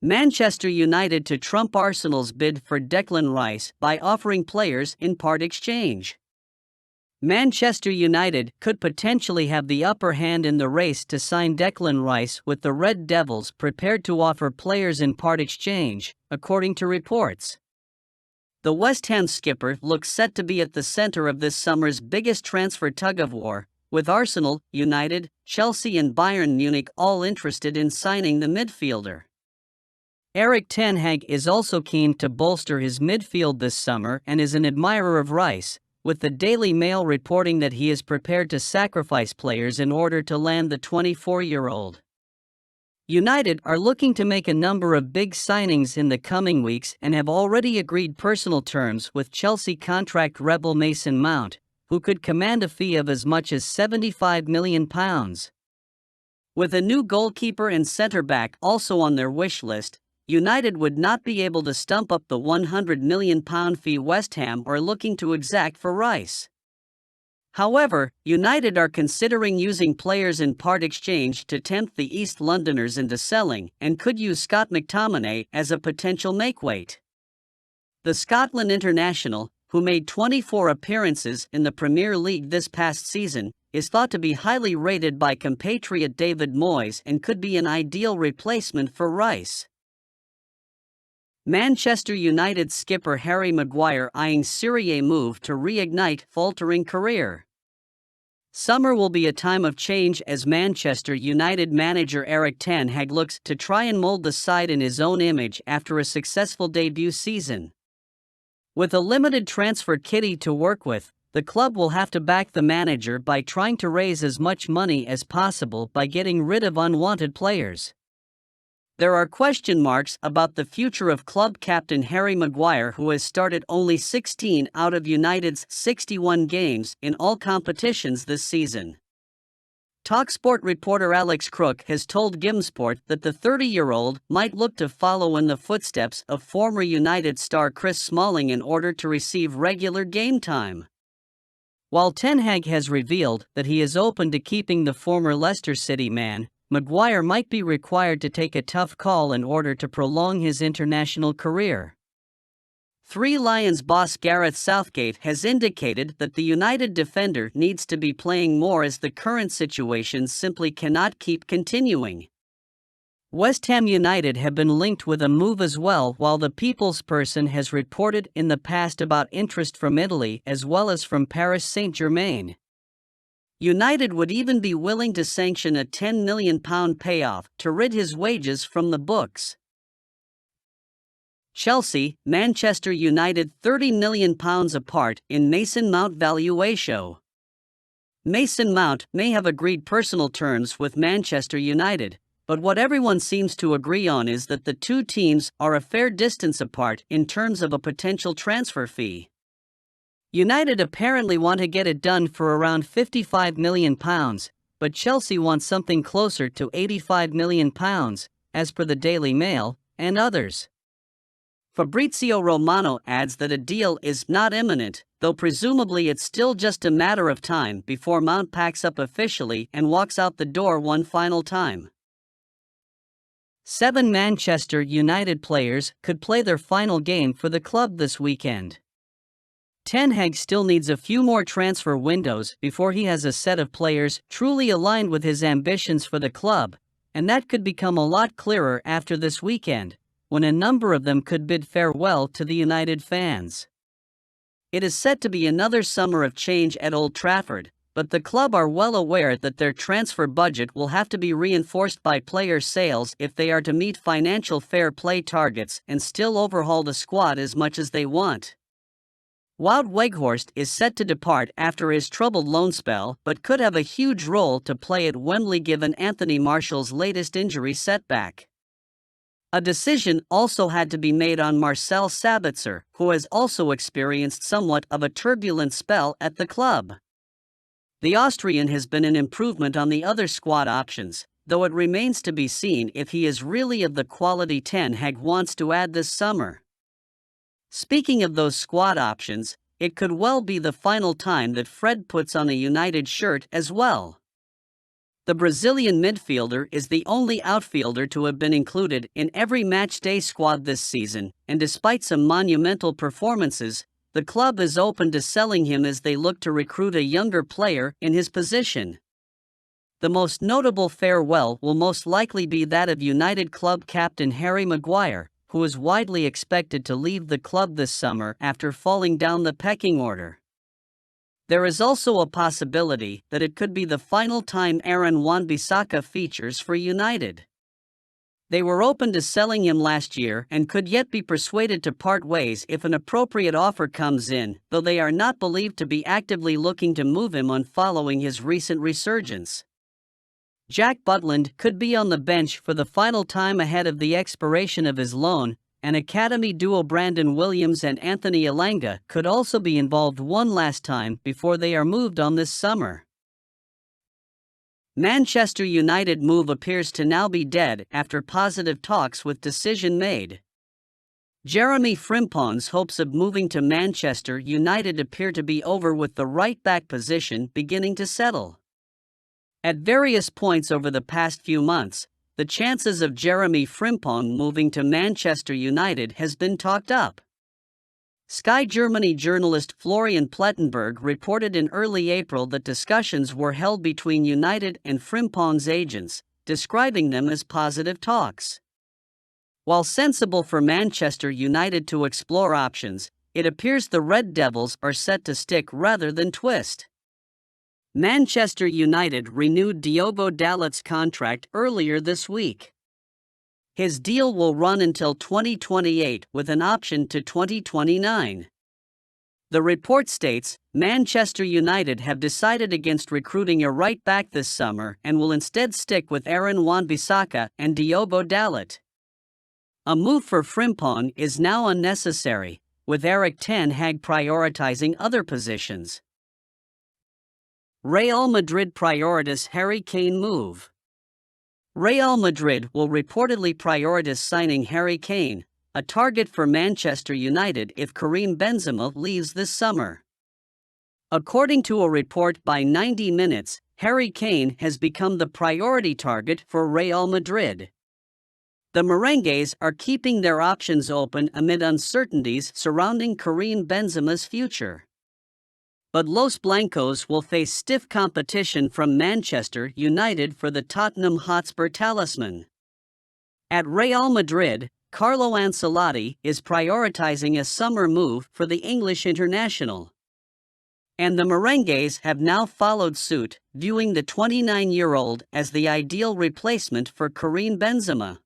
Manchester United to trump Arsenal's bid for Declan Rice by offering players in part exchange. Manchester United could potentially have the upper hand in the race to sign Declan Rice, with the Red Devils prepared to offer players in part exchange, according to reports. The West Ham skipper looks set to be at the center of this summer's biggest transfer tug-of-war, with Arsenal, United, Chelsea and Bayern Munich all interested in signing the midfielder. Erik Ten Hag is also keen to bolster his midfield this summer and is an admirer of Rice, with the Daily Mail reporting that he is prepared to sacrifice players in order to land the 24-year-old. United are looking to make a number of big signings in the coming weeks and have already agreed personal terms with Chelsea contract rebel Mason Mount, who could command a fee of as much as £75 million. With a new goalkeeper and centre-back also on their wish list, United would not be able to stump up the £100 million fee West Ham are looking to exact for Rice. However, United are considering using players in part exchange to tempt the East Londoners into selling and could use Scott McTominay as a potential makeweight. The Scotland international, who made 24 appearances in the Premier League this past season, is thought to be highly rated by compatriot David Moyes and could be an ideal replacement for Rice. Manchester United skipper Harry Maguire eyeing Serie A move to reignite faltering career. Summer will be a time of change as Manchester United manager Erik Ten Hag looks to try and mold the side in his own image after a successful debut season. With a limited transfer kitty to work with, the club will have to back the manager by trying to raise as much money as possible by getting rid of unwanted players. There are question marks about the future of club captain Harry Maguire, who has started only 16 out of United's 61 games in all competitions this season. TalkSport reporter Alex Crook has told Gimsport that the 30-year-old might look to follow in the footsteps of former United star Chris Smalling in order to receive regular game time. While Ten Hag has revealed that he is open to keeping the former Leicester City man, Maguire might be required to take a tough call in order to prolong his international career. Three Lions boss Gareth Southgate has indicated that the United defender needs to be playing more as the current situation simply cannot keep continuing. West Ham United have been linked with a move as well, while the People's Person has reported in the past about interest from Italy as well as from Paris Saint-Germain. United would even be willing to sanction a £10 million payoff to rid his wages from the books. Chelsea, Manchester United £30 million apart in Mason Mount valuation. Mason Mount may have agreed personal terms with Manchester United, but what everyone seems to agree on is that the two teams are a fair distance apart in terms of a potential transfer fee. United apparently want to get it done for around £55 million, but Chelsea wants something closer to £85 million, as per the Daily Mail and others. Fabrizio Romano adds that a deal is not imminent, though presumably it's still just a matter of time before Mount packs up officially and walks out the door one final time. 7 Manchester United players could play their final game for the club this weekend. Ten Hag still needs a few more transfer windows before he has a set of players truly aligned with his ambitions for the club, and that could become a lot clearer after this weekend, when a number of them could bid farewell to the United fans. It is set to be another summer of change at Old Trafford, but the club are well aware that their transfer budget will have to be reinforced by player sales if they are to meet financial fair play targets and still overhaul the squad as much as they want. Wout Weghorst is set to depart after his troubled loan spell, but could have a huge role to play at Wembley given Anthony Martial's latest injury setback. A decision also had to be made on Marcel Sabitzer, who has also experienced somewhat of a turbulent spell at the club. The Austrian has been an improvement on the other squad options, though it remains to be seen if he is really of the quality Ten Hag wants to add this summer. Speaking of those squad options, it could well be the final time that Fred puts on a United shirt as well. The Brazilian midfielder is the only outfielder to have been included in every matchday squad this season, and despite some monumental performances, the club is open to selling him as they look to recruit a younger player in his position. The most notable farewell will most likely be that of United club captain Harry Maguire, who is widely expected to leave the club this summer after falling down the pecking order. There is also a possibility that it could be the final time Aaron Wan-Bissaka features for United. They were open to selling him last year and could yet be persuaded to part ways if an appropriate offer comes in, though they are not believed to be actively looking to move him on following his recent resurgence. Jack Butland could be on the bench for the final time ahead of the expiration of his loan, and academy duo Brandon Williams and Anthony Elanga could also be involved one last time before they are moved on this summer. Manchester United move appears to now be dead after positive talks with decision made. Jeremy Frimpong's hopes of moving to Manchester United appear to be over, with the right-back position beginning to settle. At various points over the past few months, the chances of Jeremy Frimpong moving to Manchester United has been talked up. Sky Germany journalist Florian Plettenberg reported in early April that discussions were held between United and Frimpong's agents, describing them as positive talks. While sensible for Manchester United to explore options, it appears the Red Devils are set to stick rather than twist. Manchester United renewed Diogo Dalot's contract earlier this week. His deal will run until 2028 with an option to 2029. The report states, Manchester United have decided against recruiting a right-back this summer and will instead stick with Aaron Wan-Bissaka and Diogo Dalot. A move for Frimpong is now unnecessary, with Erik Ten Hag prioritizing other positions. Real Madrid prioritize Harry Kane move. Real Madrid will reportedly prioritize signing Harry Kane, a target for Manchester United if Karim Benzema leaves this summer. According to a report by 90 Minutes, Harry Kane has become the priority target for Real Madrid. The Merengues are keeping their options open amid uncertainties surrounding Karim Benzema's future. But Los Blancos will face stiff competition from Manchester United for the Tottenham Hotspur talisman. At Real Madrid, Carlo Ancelotti is prioritizing a summer move for the English international. And the Merengues have now followed suit, viewing the 29-year-old as the ideal replacement for Karim Benzema.